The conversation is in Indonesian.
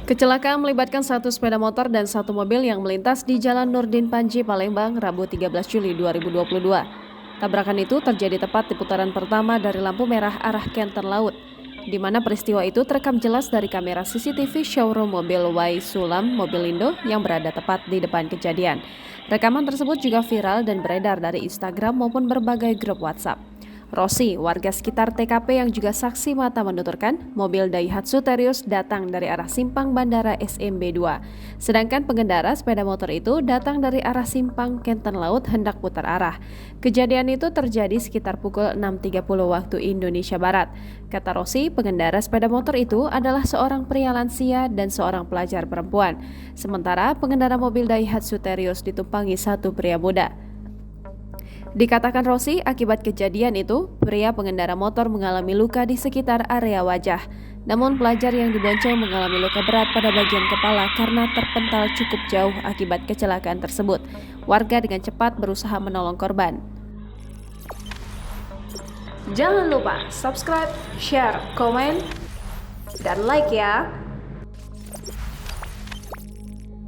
Kecelakaan melibatkan satu sepeda motor dan satu mobil yang melintas di Jalan Nurdin Panji, Palembang, Rabu 13 Juli 2022. Tabrakan itu terjadi tepat di putaran pertama dari lampu merah arah Kenten Laut, di mana peristiwa itu terekam jelas dari kamera CCTV showroom mobil Y Sulam Mobilindo yang berada tepat di depan kejadian. Rekaman tersebut juga viral dan beredar dari Instagram maupun berbagai grup WhatsApp. Rosi, warga sekitar TKP yang juga saksi mata menuturkan, mobil Daihatsu Terios datang dari arah simpang Bandara SMB 2. Sedangkan pengendara sepeda motor itu datang dari arah simpang Kenten Laut hendak putar arah. Kejadian itu terjadi sekitar pukul 6.30 waktu Indonesia Barat. Kata Rosi, pengendara sepeda motor itu adalah seorang pria lansia dan seorang pelajar perempuan. Sementara pengendara mobil Daihatsu Terios ditumpangi satu pria muda. Dikatakan Rosi, akibat kejadian itu, pria pengendara motor mengalami luka di sekitar area wajah. Namun pelajar yang dibonceng mengalami luka berat pada bagian kepala karena terpental cukup jauh akibat kecelakaan tersebut. Warga dengan cepat berusaha menolong korban. Jangan lupa subscribe, share, komen, dan like ya!